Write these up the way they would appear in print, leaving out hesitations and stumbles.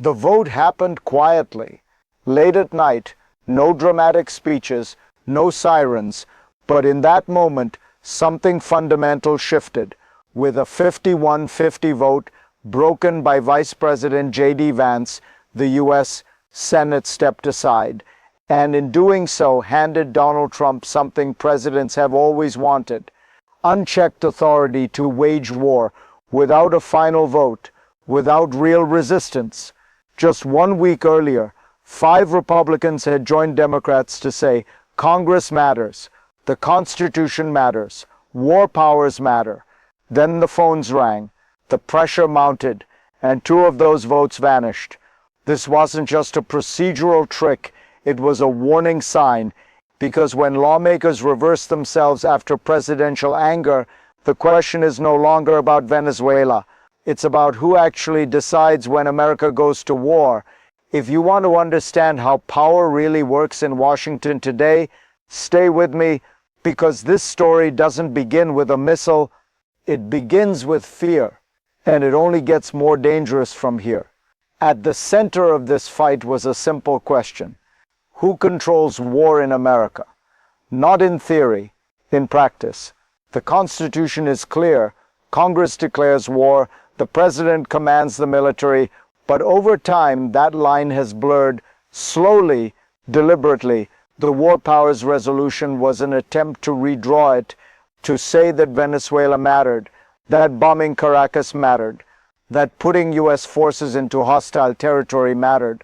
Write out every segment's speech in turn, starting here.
The vote happened quietly, late at night, no dramatic speeches, no sirens, but in that moment, something fundamental shifted, with a 51-50 vote broken by Vice President J.D. Vance. The U.S. Senate stepped aside, and in doing so handed Donald Trump something presidents have always wanted: unchecked authority to wage war without a final vote, without real resistance. Just 1 week earlier, 5 Republicans had joined Democrats to say, Congress matters, the Constitution matters, war powers matter. Then the phones rang, the pressure mounted, and 2 of those votes vanished. This wasn't just a procedural trick, it was a warning sign, because when lawmakers reverse themselves after presidential anger, the question is no longer about Venezuela. It's about who actually decides when America goes to war. If you want to understand how power really works in Washington today, stay with me, because this story doesn't begin with a missile, it begins with fear, and it only gets more dangerous from here. At the center of this fight was a simple question: who controls war in America? Not in theory, in practice. The Constitution is clear. Congress declares war, the president commands the military, but over time that line has blurred. Slowly, deliberately, the War Powers Resolution was an attempt to redraw it, to say that Venezuela mattered, that bombing Caracas mattered, that putting U.S. forces into hostile territory mattered.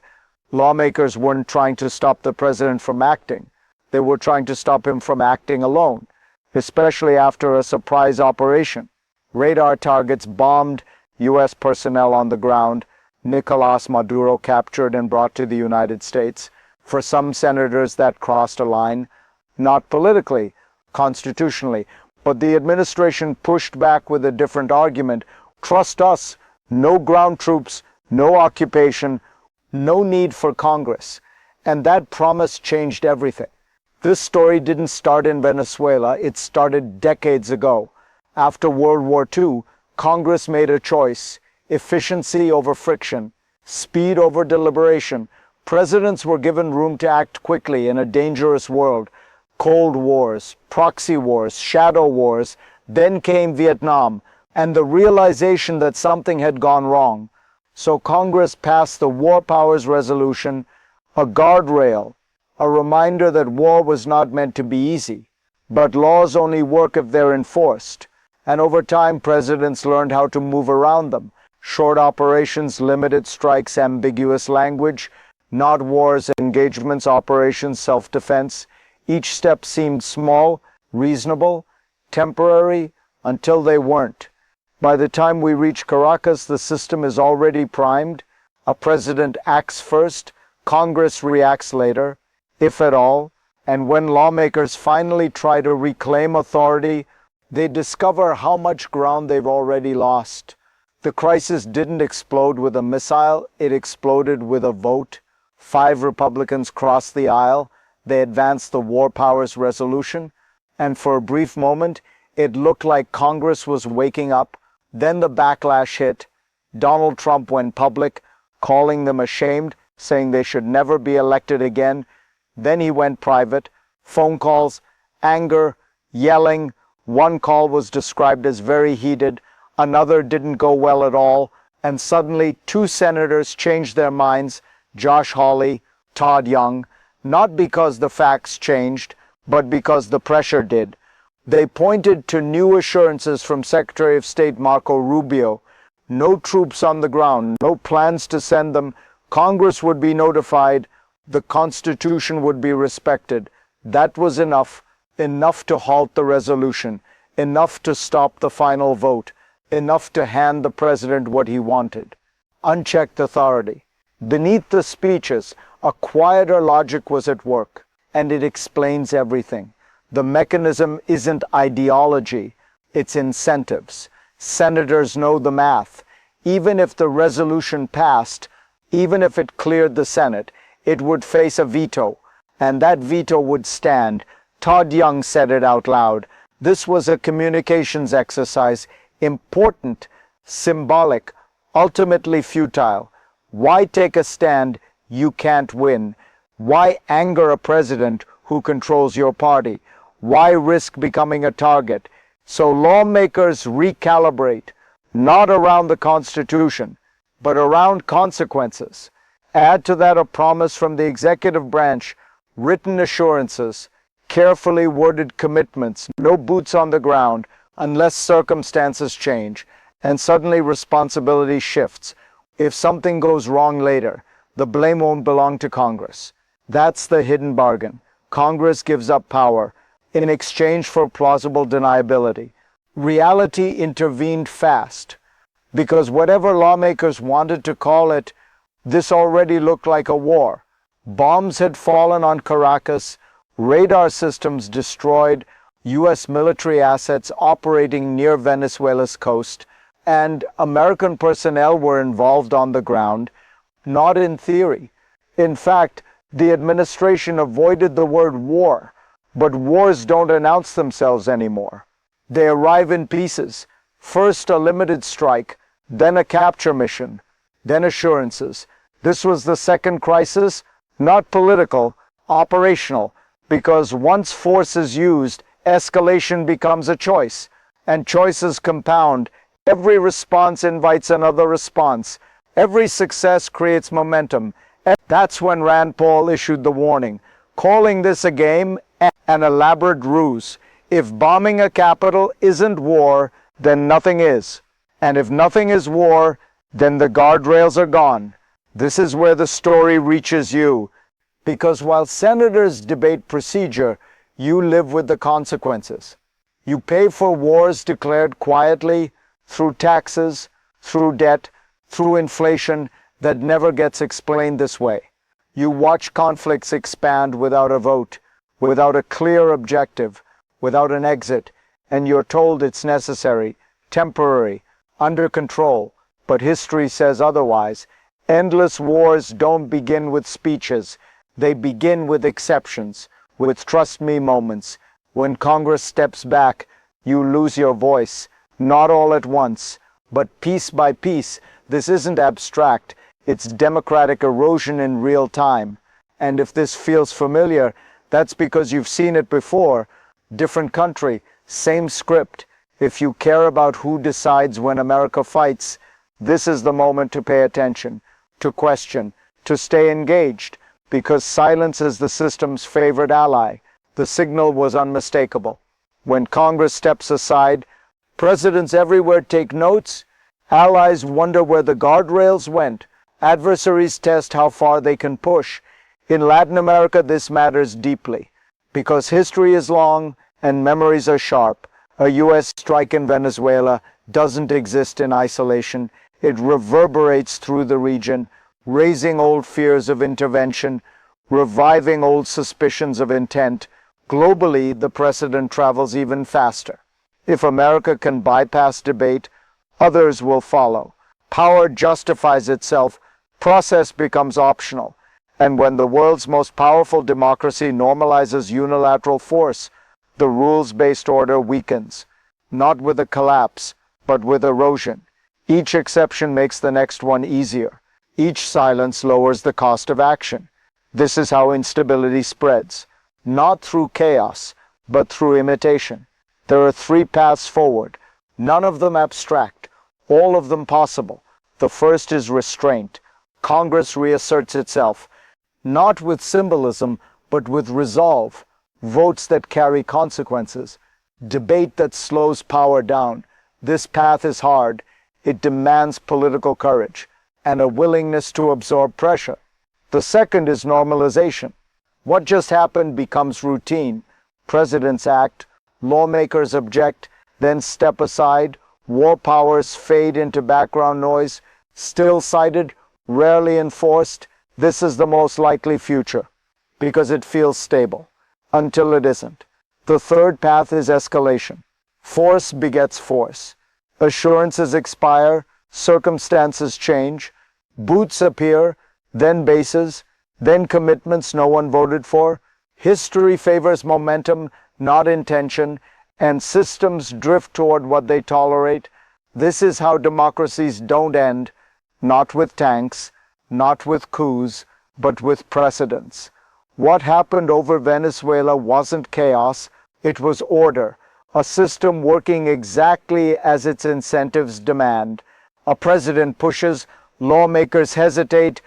Lawmakers weren't trying to stop the president from acting. They were trying to stop him from acting alone, especially after a surprise operation. Radar targets bombed, U.S. personnel on the ground, Nicolas Maduro captured and brought to the United States. For some senators that crossed a line, not politically, constitutionally, but the administration pushed back with a different argument. Trust us, no ground troops, no occupation, no need for Congress. And that promise changed everything. This story didn't start in Venezuela, it started decades ago. After World War II, Congress made a choice: efficiency over friction, speed over deliberation. Presidents were given room to act quickly in a dangerous world. Cold wars, proxy wars, shadow wars, then came Vietnam, and the realization that something had gone wrong. So Congress passed the War Powers Resolution, a guardrail, a reminder that war was not meant to be easy. But laws only work if they're enforced. And over time, presidents learned how to move around them. Short operations, limited strikes, ambiguous language, not wars, engagements, operations, self-defense. Each step seemed small, reasonable, temporary, until they weren't. By the time we reach Caracas, the system is already primed. A president acts first, Congress reacts later, if at all. And when lawmakers finally try to reclaim authority, they discover how much ground they've already lost. The crisis didn't explode with a missile, it exploded with a vote. 5 Republicans crossed the aisle. They advanced the War Powers Resolution, and for a brief moment, it looked like Congress was waking up. Then the backlash hit. Donald Trump went public, calling them ashamed, saying they should never be elected again. Then he went private. Phone calls, anger, yelling. One call was described as very heated, another didn't go well at all, and suddenly 2 senators changed their minds: Josh Hawley, Todd Young, not because the facts changed, but because the pressure did. They pointed to new assurances from Secretary of State Marco Rubio: no troops on the ground, no plans to send them, Congress would be notified, the Constitution would be respected. That was enough to halt the resolution, enough to stop the final vote, enough to hand the president what he wanted: unchecked authority. Beneath the speeches, a quieter logic was at work, and it explains everything. The mechanism isn't ideology, it's incentives. Senators know the math. Even if the resolution passed, even if it cleared the Senate, it would face a veto, and that veto would stand. Todd Young said it out loud. This was a communications exercise, important, symbolic, ultimately futile. Why take a stand you can't win? Why anger a president who controls your party? Why risk becoming a target? So lawmakers recalibrate, not around the Constitution, but around consequences. Add to that a promise from the executive branch, written assurances, carefully worded commitments, no boots on the ground unless circumstances change, and suddenly responsibility shifts. If something goes wrong later, the blame won't belong to Congress. That's the hidden bargain. Congress gives up power in exchange for plausible deniability. Reality intervened fast, because whatever lawmakers wanted to call it, this already looked like a war. Bombs had fallen on Caracas, radar systems destroyed, U.S. military assets operating near Venezuela's coast, and American personnel were involved on the ground, not in theory. In fact, the administration avoided the word war, but wars don't announce themselves anymore. They arrive in pieces. First a limited strike, then a capture mission, then assurances. This was the second crisis, not political, operational, because once force is used, escalation becomes a choice, and choices compound. Every response invites another response. Every success creates momentum. And that's when Rand Paul issued the warning, calling this a game, an elaborate ruse. If bombing a capital isn't war, then nothing is. And if nothing is war, then the guardrails are gone. This is where the story reaches you. Because while senators debate procedure, you live with the consequences. You pay for wars declared quietly, through taxes, through debt, through inflation that never gets explained this way. You watch conflicts expand without a vote, without a clear objective, without an exit, and you're told it's necessary, temporary, under control. But history says otherwise. Endless wars don't begin with speeches. They begin with exceptions, with trust me moments. When Congress steps back, you lose your voice. Not all at once, but piece by piece. This isn't abstract. It's democratic erosion in real time. And if this feels familiar, that's because you've seen it before. Different country, same script. If you care about who decides when America fights, this is the moment to pay attention, to question, to stay engaged, because silence is the system's favorite ally. The signal was unmistakable. When Congress steps aside, presidents everywhere take notes, allies wonder where the guardrails went, adversaries test how far they can push. In Latin America, this matters deeply, because history is long and memories are sharp. A U.S. strike in Venezuela doesn't exist in isolation. It reverberates through the region, raising old fears of intervention, reviving old suspicions of intent. Globally, the precedent travels even faster. If America can bypass debate, others will follow. Power justifies itself, process becomes optional. And when the world's most powerful democracy normalizes unilateral force, the rules-based order weakens, not with a collapse, but with erosion. Each exception makes the next one easier. Each silence lowers the cost of action. This is how instability spreads, not through chaos, but through imitation. There are three paths forward, none of them abstract, all of them possible. The first is restraint. Congress reasserts itself, not with symbolism, but with resolve. Votes that carry consequences. Debate that slows power down. This path is hard. It demands political courage and a willingness to absorb pressure. The second is normalization. What just happened becomes routine. Presidents act, lawmakers object, then step aside. War powers fade into background noise, still cited, rarely enforced. This is the most likely future, because it feels stable, until it isn't. The third path is escalation. Force begets force. Assurances expire, circumstances change, boots appear, then bases, then commitments no one voted for. History favors momentum, not intention, and systems drift toward what they tolerate. This is how democracies don't end, not with tanks, not with coups, but with precedents. What happened over Venezuela wasn't chaos, it was order, a system working exactly as its incentives demand. A president pushes, lawmakers hesitate,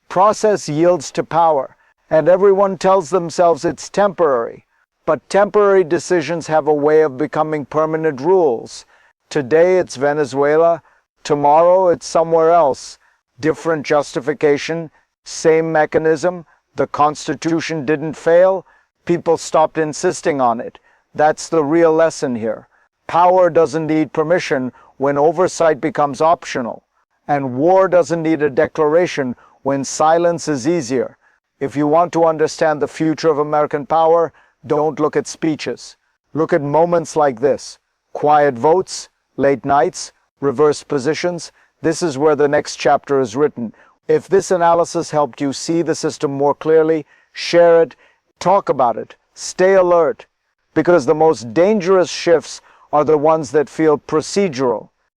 process yields to power, and everyone tells themselves it's temporary. But temporary decisions have a way of becoming permanent rules. Today it's Venezuela, tomorrow it's somewhere else. Different justification, same mechanism. The Constitution didn't fail, people stopped insisting on it. That's the real lesson here. Power doesn't need permission when oversight becomes optional. And war doesn't need a declaration when silence is easier. If you want to understand the future of American power, don't look at speeches. Look at moments like this. Quiet votes, late nights, reversed positions. This is where the next chapter is written. If this analysis helped you see the system more clearly, share it, talk about it, stay alert, because the most dangerous shifts are the ones that feel procedural,